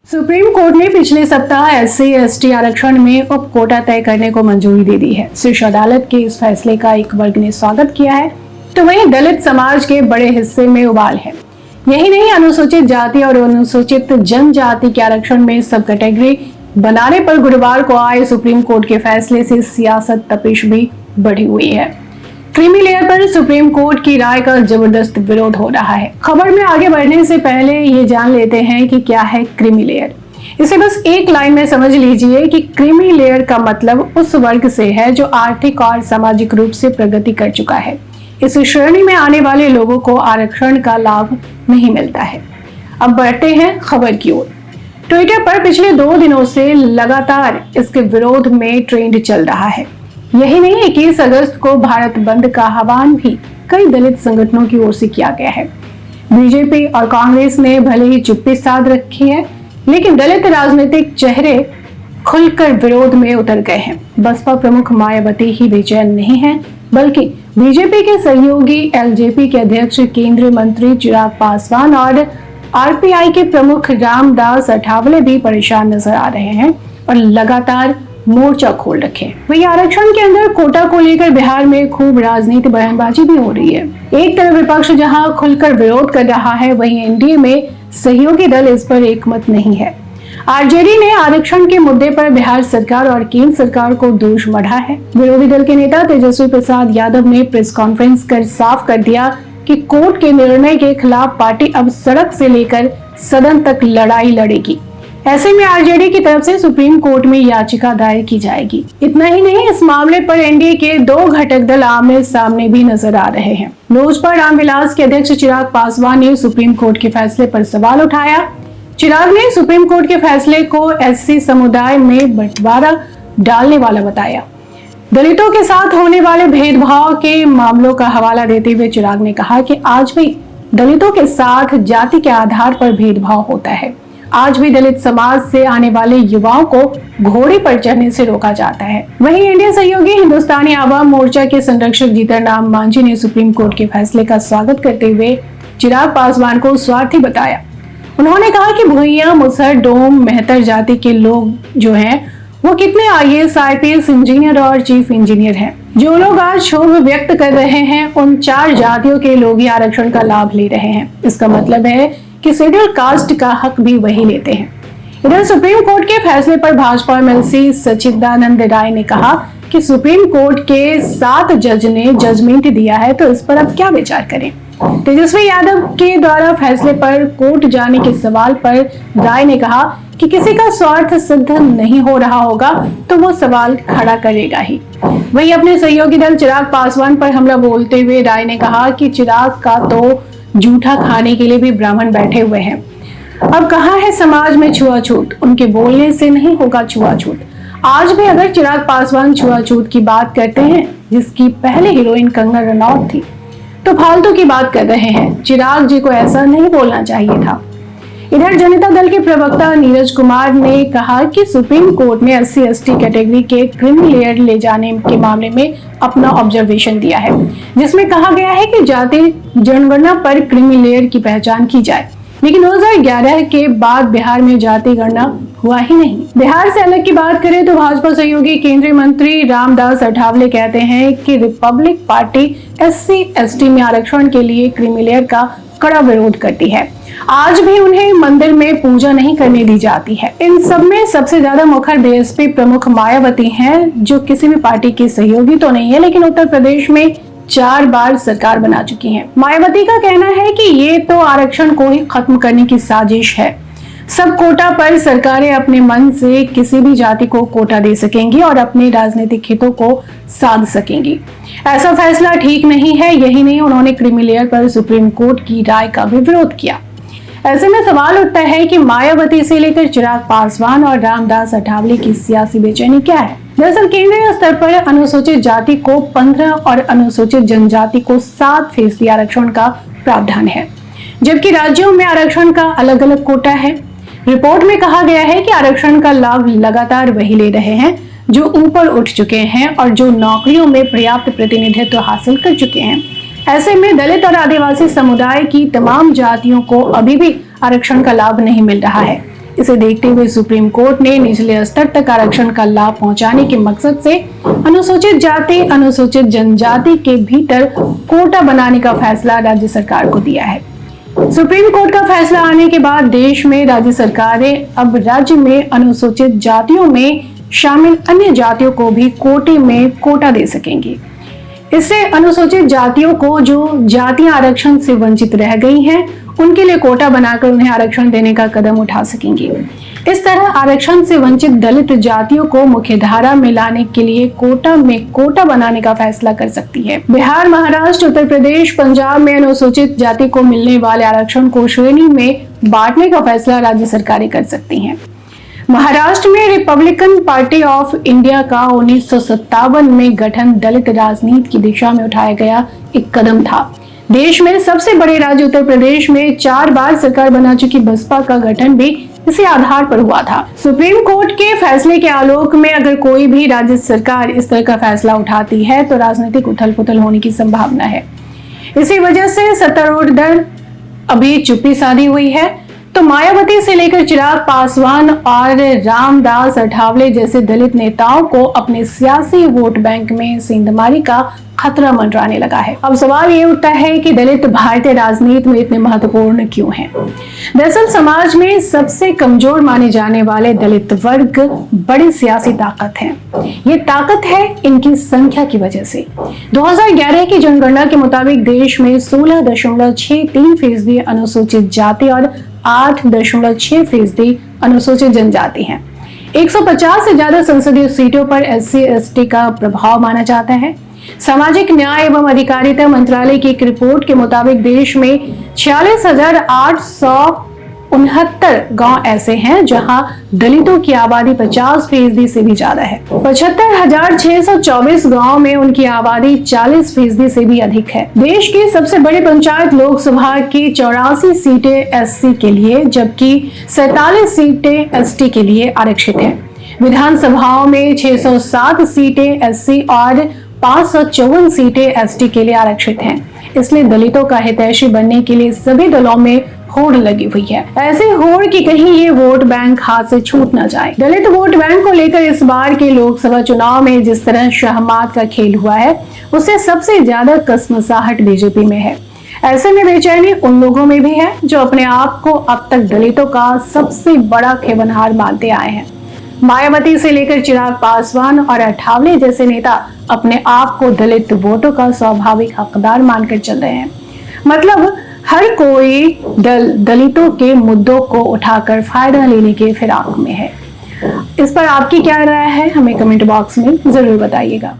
Supreme court ने पिछले सप्ताह SC/ST आरक्षण में उप कोटा तय करने को मंजूरी दे दी है। शीर्ष अदालत के इस फैसले का एक वर्ग ने स्वागत किया है, तो वहीं दलित समाज के बड़े हिस्से में उबाल है। यही नहीं, अनुसूचित जाति और अनुसूचित जनजाति के आरक्षण में सब कैटेगरी बनाने पर गुरुवार को आए सुप्रीम कोर्ट के फैसले से सियासत तपिश भी बढ़ी हुई है। क्रीमी लेयर पर सुप्रीम कोर्ट की राय का जबरदस्त विरोध हो रहा है। खबर में आगे बढ़ने से पहले ये जान लेते हैं कि क्या है क्रीमी लेयर। इसे बस एक लाइन में समझ लीजिए कि क्रीमी लेयर का मतलब उस वर्ग से है जो आर्थिक और सामाजिक रूप से प्रगति कर चुका है। इस श्रेणी में आने वाले लोगों को आरक्षण का लाभ नहीं मिलता है। अब बढ़ते हैं खबर की ओर। ट्विटर पर पिछले 2 दिनों से लगातार इसके विरोध में ट्रेंड चल रहा है। यही नहीं, 21 अगस्त को भारत बंद का आह्वान भी कई दलित संगठनों की ओर से किया गया है। बीजेपी और कांग्रेस ने भले ही चुप्पी साध रखी है, लेकिन दलित राजनीतिक चेहरे खुलकर विरोध में उतर गए हैं। बसपा प्रमुख मायावती ही बेचैन नहीं है, बल्कि बीजेपी के सहयोगी LJP के अध्यक्ष केंद्रीय मंत्री चिराग पासवान और RPI के प्रमुख रामदास अठावले भी परेशान नजर आ रहे हैं और लगातार मोर्चा खोल रखे। वही आरक्षण के अंदर कोटा को लेकर बिहार में खूब राजनीति बयानबाजी भी हो रही है। एक तरफ विपक्ष जहां खुलकर विरोध कर रहा है, वहीं NDA में सहयोगी दल इस पर एकमत नहीं है। RJD ने आरक्षण के मुद्दे पर बिहार सरकार और केंद्र सरकार को दोष मढ़ा है। विरोधी दल के नेता तेजस्वी प्रसाद यादव ने प्रेस कॉन्फ्रेंस कर साफ कर दिया कि कोर्ट के निर्णय के खिलाफ पार्टी अब सड़क से लेकर सदन तक लड़ाई लड़ेगी। ऐसे में RJD की तरफ से सुप्रीम कोर्ट में याचिका दायर की जाएगी। इतना ही नहीं, इस मामले पर NDA के 2 घटक दल आमने सामने भी नजर आ रहे हैं। लोजपा रामविलास के अध्यक्ष चिराग पासवान ने सुप्रीम कोर्ट के फैसले पर सवाल उठाया। चिराग ने सुप्रीम कोर्ट के फैसले को SC समुदाय में बंटवारा डालने वाला बताया। दलितों के साथ होने वाले भेदभाव के मामलों का हवाला देते हुए चिराग ने कहा कि आज भी दलितों के साथ जाति के आधार पर भेदभाव होता है। आज भी दलित समाज से आने वाले युवाओं को घोड़े पर चढ़ने से रोका जाता है। वहीं इंडिया सहयोगी हिंदुस्तानी आवाम मोर्चा के संरक्षक जीतनराम मांझी ने सुप्रीम कोर्ट के फैसले का स्वागत करते हुए चिराग पासवान को स्वार्थी बताया। उन्होंने कहा कि भुइयां, मुसहर, डोम, मेहतर जाति के लोग जो हैं वो कितने IAS, IPS, इंजीनियर और चीफ इंजीनियर हैं। जो लोग आज क्षोभ व्यक्त कर रहे हैं, उन 4 जातियों के लोग ही आरक्षण का लाभ ले रहे हैं। इसका मतलब है कि शेड्यूल कास्ट का हक भी वही लेते हैं। इधर सुप्रीम कोर्ट के फैसले पर भाजपा MLC सच्चिदानंद राय ने कहा कि सुप्रीम कोर्ट के 7 जज ने जजमेंट दिया है, तो इस पर अब क्या विचार करें। तेजस्वी यादव के द्वारा फैसले पर कोर्ट जाने के सवाल पर राय ने कहा कि किसी का स्वार्थ सिद्ध नहीं हो रहा होगा तो वो सवाल खड़ा करेगा ही। वहीं अपने सहयोगी दल चिराग पासवान पर हमला बोलते हुए राय ने कहा कि चिराग का तो जूठा खाने के लिए भी ब्राह्मण बैठे हुए हैं। अब कहाँ है समाज में छुआछूत? उनके बोलने से नहीं होगा छुआछूत। आज भी अगर चिराग पासवान छुआछूत की बात करते हैं, जिसकी पहले हीरोइन कंगना रनौत थी, तो फालतू की बात कर रहे हैं। चिराग जी को ऐसा नहीं बोलना चाहिए था। इधर जनता दल के प्रवक्ता नीरज कुमार ने कहा कि सुप्रीम कोर्ट ने SC/ST कैटेगरी के क्रीमी लेयर ले जाने के मामले में अपना ऑब्जर्वेशन दिया है, जिसमें कहा गया है कि जाति जनगणना पर क्रीमी लेयर की पहचान की जाए। लेकिन 2011 के बाद बिहार में जाति गणना हुआ ही नहीं। बिहार से अलग की बात करें तो भाजपा सहयोगी केंद्रीय मंत्री रामदास अठावले कहते हैं कि रिपब्लिक पार्टी SC/ST में आरक्षण के लिए क्रीमी लेयर का कड़ा विरोध करती है। आज भी उन्हें मंदिर में पूजा नहीं करने दी जाती है। इन सब में सबसे ज्यादा मुखर BSP प्रमुख मायावती हैं, जो किसी भी पार्टी की सहयोगी तो नहीं है, लेकिन उत्तर प्रदेश में 4 बार सरकार बना चुकी हैं। मायावती का कहना है कि ये तो आरक्षण को ही खत्म करने की साजिश है। सब कोटा पर सरकारें अपने मन से किसी भी जाति को कोटा दे सकेंगी और अपने राजनीतिक हितों को साध सकेंगी। ऐसा फैसला ठीक नहीं है। यही नहीं, उन्होंने क्रीमी लेयर पर सुप्रीम कोर्ट की राय का भी विरोध किया। ऐसे में सवाल उठता है कि मायावती से लेकर चिराग पासवान और रामदास अठावले की सियासी बेचैनी क्या है। दरअसल केंद्रीय स्तर पर अनुसूचित जाति को 15 और अनुसूचित जनजाति को 7% आरक्षण का प्रावधान है, जबकि राज्यों में आरक्षण का अलग अलग कोटा है। रिपोर्ट में कहा गया है कि आरक्षण का लाभ लगातार वही ले रहे हैं जो ऊपर उठ चुके हैं और जो नौकरियों में पर्याप्त प्रतिनिधित्व हासिल कर चुके हैं। ऐसे में दलित और आदिवासी समुदाय की तमाम जातियों को अभी भी आरक्षण का लाभ नहीं मिल रहा है। इसे देखते हुए सुप्रीम कोर्ट ने निचले स्तर तक आरक्षण का लाभ पहुंचाने के मकसद से अनुसूचित जाति, अनुसूचित जनजाति के भीतर कोटा बनाने का फैसला राज्य सरकार को दिया है। सुप्रीम कोर्ट का फैसला आने के बाद देश में राज्य सरकारें अब राज्य में अनुसूचित जातियों में शामिल अन्य जातियों को भी कोटे में कोटा दे सकेंगी। इससे अनुसूचित जातियों को जो जातियां आरक्षण से वंचित रह गई हैं, उनके लिए कोटा बनाकर उन्हें आरक्षण देने का कदम उठा सकेंगी। इस तरह आरक्षण से वंचित दलित जातियों को मुख्यधारा में लाने के लिए कोटा में कोटा बनाने का फैसला कर सकती है। बिहार, महाराष्ट्र, उत्तर प्रदेश, पंजाब में अनुसूचित जाति को मिलने वाले आरक्षण को श्रेणी में बांटने का फैसला राज्य सरकारें कर सकती हैं। महाराष्ट्र में रिपब्लिकन पार्टी ऑफ इंडिया का 1957 में गठन दलित राजनीति की दिशा में उठाया गया एक कदम था। देश में सबसे बड़े राज्य उत्तर प्रदेश में 4 बार सरकार बना चुकी बसपा का गठन भी इसी आधार पर हुआ था। सुप्रीम कोर्ट के फैसले के आलोक में अगर कोई भी राज्य सरकार इस तरह का फैसला उठाती है तो राजनीतिक उथल-पुथल होने की संभावना है। इसी वजह से सत्तारूढ़ दल अभी चुप्पी साधी हुई है। तो मायावती से लेकर चिराग पासवान और रामदास अठावले जैसे दलित नेताओं को अपने सियासी वोट बैंक में सेंधमारी का खतरा मंडराने लगा है। अब सवाल ये उठता है कि दलित भारतीय राजनीति में इतने महत्वपूर्ण क्यों हैं? दरअसल समाज में सबसे कमजोर माने जाने वाले दलित वर्ग बड़ी सियासी ताकत है। ये ताकत है इनकी संख्या की वजह से। 2011 की जनगणना के मुताबिक देश में 16.63% अनुसूचित जाति और 8.6% अनुसूचित जनजाति हैं। 150 से ज्यादा संसदीय सीटों पर SC/ST का प्रभाव माना जाता है। सामाजिक न्याय एवं अधिकारिता मंत्रालय की एक रिपोर्ट के मुताबिक देश में 46,869 गांव ऐसे हैं जहां दलितों की आबादी 50% से भी ज्यादा है। 75,624 गांव में उनकी आबादी 40% से भी अधिक है। देश की सबसे बड़ी पंचायत लोकसभा की 84 सीटें SC के लिए जबकि 47 सीटें ST के लिए आरक्षित हैं। विधानसभाओं में 607 सीटें SC और 554 सीटें ST के लिए आरक्षित हैं। इसलिए दलितों का हितैषी बनने के लिए सभी दलों में होड़ लगी हुई है। ऐसे होड़ कि कहीं ये वोट बैंक हाथ से छूट न जाए। दलित वोट बैंक को लेकर इस बार के लोकसभा चुनाव में जिस तरह शहमात का खेल हुआ है, उससे सबसे ज्यादा कसमसाहट बीजेपी में है। ऐसे में बेचैनी उन लोगों में भी है जो अपने आप को अब तक दलितों का सबसे बड़ा खेवनहार मानते आए हैं। मायावती से लेकर चिराग पासवान और अठावले जैसे नेता अपने आप को दलित वोटों का स्वाभाविक हकदार मानकर चल रहे हैं। मतलब हर कोई दलितों के मुद्दों को उठाकर फायदा लेने के फिराक में है। इस पर आपकी क्या राय है, हमें कमेंट बॉक्स में जरूर बताइएगा।